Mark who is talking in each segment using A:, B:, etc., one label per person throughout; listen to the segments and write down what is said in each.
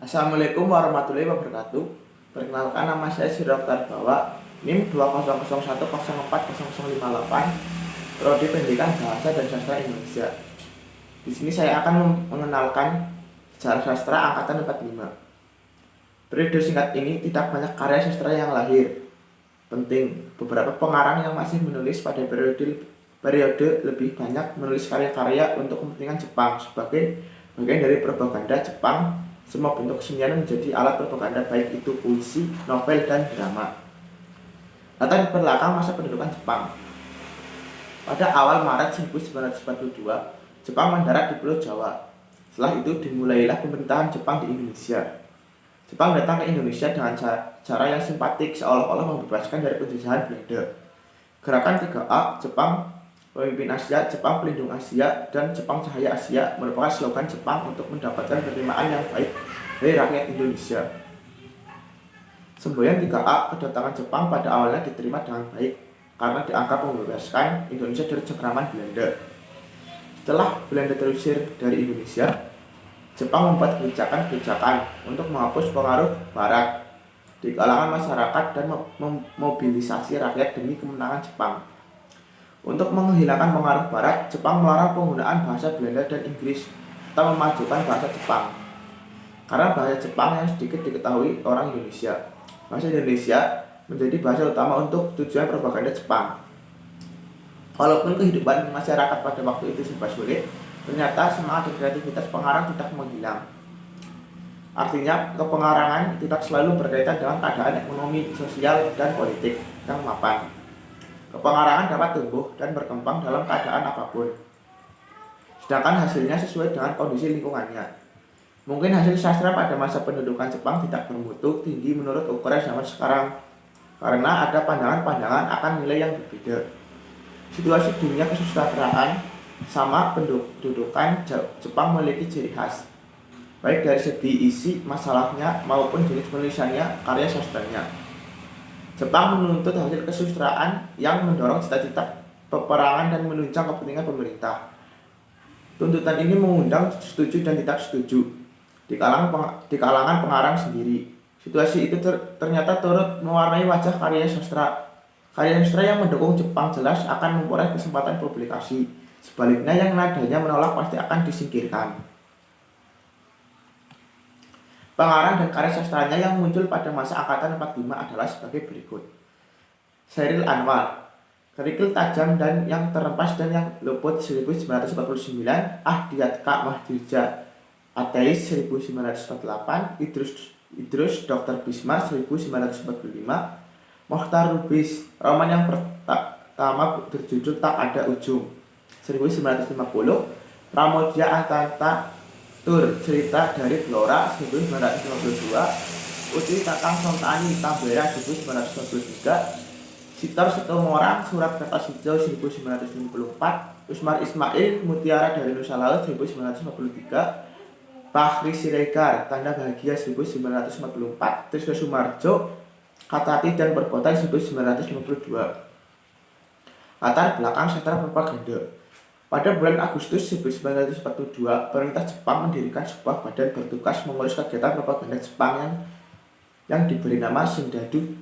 A: Assalamualaikum warahmatullahi wabarakatuh. Perkenalkan, nama saya Sidraptar Bawa, NIM 20010404058, Prodi Pendidikan Bahasa dan Sastra Indonesia. Di sini saya akan mengenalkan sejarah sastra angkatan 45. Periode singkat ini tidak banyak karya sastra yang lahir. Penting, beberapa pengarang yang masih menulis pada periode lebih banyak menulis karya-karya untuk kepentingan Jepang sebagai bagian dari propaganda Jepang. Semua bentuk kesenian menjadi alat propaganda, baik itu puisi, novel, dan drama. Latar belakang masa pendudukan Jepang. Pada awal Maret 1942, Jepang mendarat di Pulau Jawa. Setelah itu dimulailah pemerintahan Jepang di Indonesia. Jepang datang ke Indonesia dengan cara yang simpatik, seolah-olah membebaskan dari penjajahan Belanda. Gerakan 3A, Jepang Pemimpin Asia, Jepang Pelindung Asia, dan Jepang Cahaya Asia merupakan slogan Jepang untuk mendapatkan penerimaan yang baik dari rakyat Indonesia. Semboyan 3A, kedatangan Jepang pada awalnya diterima dengan baik karena dianggap membebaskan Indonesia dari cengkraman Belanda. Setelah Belanda terusir dari Indonesia, Jepang membuat kebijakan-kebijakan untuk menghapus pengaruh Barat di kalangan masyarakat dan memobilisasi rakyat demi kemenangan Jepang. Untuk menghilangkan pengaruh Barat, Jepang melarang penggunaan bahasa Belanda dan Inggris serta memajukan bahasa Jepang. Karena bahasa Jepang yang sedikit diketahui orang Indonesia, bahasa Indonesia menjadi bahasa utama untuk tujuan propaganda Jepang. Walaupun kehidupan masyarakat pada waktu itu serba sulit, ternyata semangat dan kreativitas pengarang tidak menghilang. Artinya, kepengarangan tidak selalu berkaitan dengan keadaan ekonomi, sosial, dan politik yang mapan. Kepengarangan dapat tumbuh dan berkembang dalam keadaan apapun, sedangkan hasilnya sesuai dengan kondisi lingkungannya. Mungkin hasil sastra pada masa pendudukan Jepang tidak bermutu tinggi menurut ukuran zaman sekarang, karena ada pandangan-pandangan akan nilai yang berbeda. Situasi dunia kesusastraan sama pendudukan Jepang memiliki ciri khas, baik dari segi isi masalahnya maupun jenis penulisannya, karya sastranya. Jepang menuntut hasil kesusastraan yang mendorong cita-cita peperangan dan menunjang kepentingan pemerintah. Tuntutan ini mengundang setuju dan tidak setuju di kalangan pengarang sendiri. Situasi itu ternyata turut mewarnai wajah karya sastra. Karya sastra yang mendukung Jepang jelas akan memperoleh kesempatan publikasi. Sebaliknya, yang nadanya menolak pasti akan disingkirkan. Pengarang dan karya sastranya yang muncul pada masa angkatan 45 adalah sebagai berikut. Chairil Anwar, Kerikil Tajam dan Yang Terempas dan Yang Luput 1949, Ahdiatka Mahdirja Ateis 1948, Idrus Dr. Bisma 1945, Mohtar Rubis, roman yang pertama berjudul Tak Ada Ujung 1950, Pramoedya Antanta Tur Cerita dari Blora 1952, Uti Kakang Somtani Tambera 1923, Sitor Setomorang Surat Kertas Hijau 1954, Usmar Ismail Mutiara dari Nusa Laut 1953, Bahri Siregar Tanda Bahagia 1954, Trisno Sumarjo Katati dan Perbuatan 1952. Latar belakang sastra propaganda. Pada bulan Agustus 1942, pemerintah Jepang mendirikan sebuah badan bertugas mengurus kegiatan propaganda Jepang yang diberi nama Sendenbu.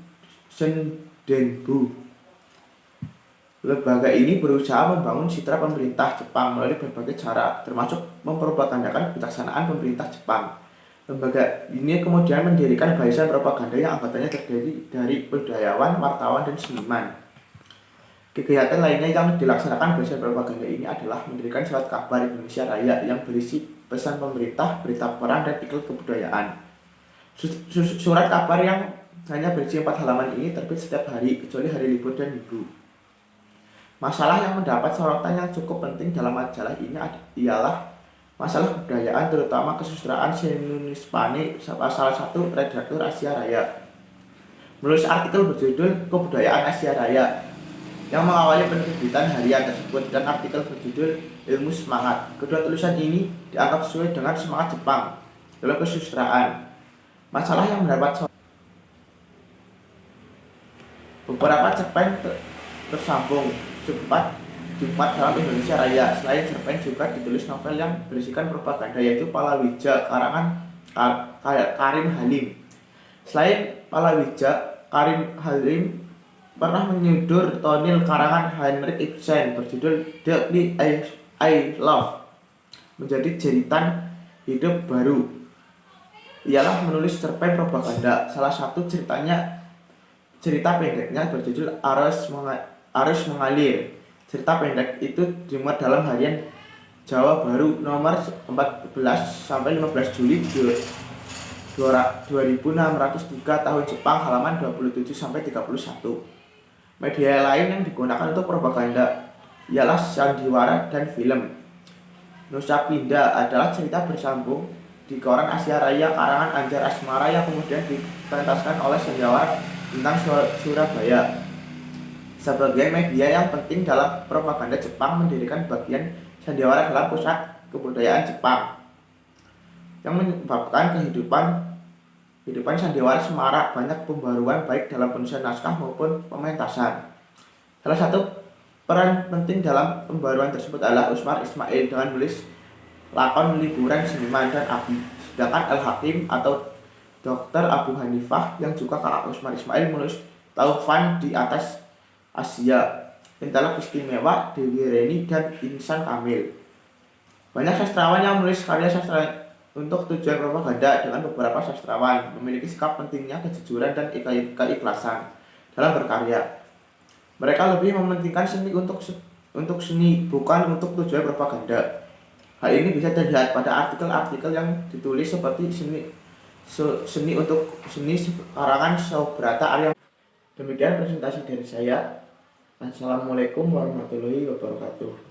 A: Lembaga ini berusaha membangun citra pemerintah Jepang melalui berbagai cara, termasuk mempropagandakan kebijaksanaan pemerintah Jepang. Lembaga ini kemudian mendirikan barisan propaganda yang anggotanya terdiri dari budayawan, wartawan, dan seniman. Kegiatan lainnya yang dilaksanakan barisan propaganda ini adalah mendirikan surat kabar Indonesia Raya yang berisi pesan pemerintah, berita perang, dan iklan kebudayaan. Surat kabar yang hanya berisi 4 halaman ini terbit setiap hari, kecuali hari libur dan minggu. Masalah yang mendapat sorotan yang cukup penting dalam majalah ini ialah masalah kebudayaan, terutama kesusastraan Senunis-Pane, salah satu redaktur Asia Raya. Menulis artikel berjudul Kebudayaan Asia Raya yang mengawali penerbitan harian tersebut dan artikel berjudul Ilmu Semangat. Kedua tulisan ini dianggap sesuai dengan semangat Jepang dalam kesusastraan. Masalah yang mendapat beberapa cerpen tersambung Jumat dalam Indonesia Raya. Selain cerpen juga ditulis novel yang berisikan propaganda, yaitu Palawija karangan Karim Halim. Selain palawija, Karim Halim pernah menyudur tonil karangan Henrik Ibsen berjudul The Lee I Love menjadi jeritan hidup baru. Ialah menulis cerpen propaganda. Salah satu cerita pendeknya berjudul Arus Mengalir. Cerita pendek itu dimuat dalam harian Jawa Baru nomor 14 sampai 15 Juli 2603 tahun Jepang, halaman 27 sampai 31. Media lain yang digunakan untuk propaganda ialah sandiwara dan film. Nusa Pindah adalah cerita bersambung di koran Asia Raya karangan Anjar Asmara yang kemudian dipentaskan oleh sandiwara tentang Surabaya. Sebagai media yang penting dalam propaganda Jepang, mendirikan bagian sandiwara dalam pusat kebudayaan Jepang, yang menyebabkan kehidupan sandiwara semarak, banyak pembaruan baik dalam penulisan naskah maupun pementasan. Salah satu peran penting dalam pembaruan tersebut adalah Usmar Ismail dengan menulis lakon Liburan Seniman dan Abi. Sedangkan Al-Hakim atau Dr. Abu Hanifah yang juga kakak Usmar Ismail menulis Taufan di Atas Asia, Intelek Istimewa, Dewi Reni, dan Insan Kamil. Banyak sastrawan yang menulis karya sastra untuk tujuan propaganda. Dengan beberapa sastrawan memiliki sikap pentingnya kejujuran dan keikhlasan dalam berkarya. Mereka lebih mementingkan seni untuk seni, bukan untuk tujuan propaganda. Hal ini bisa dilihat pada artikel-artikel yang ditulis seperti seni untuk seni karangan Saubrata Arya. Demikian presentasi dari saya. Assalamualaikum warahmatullahi wabarakatuh.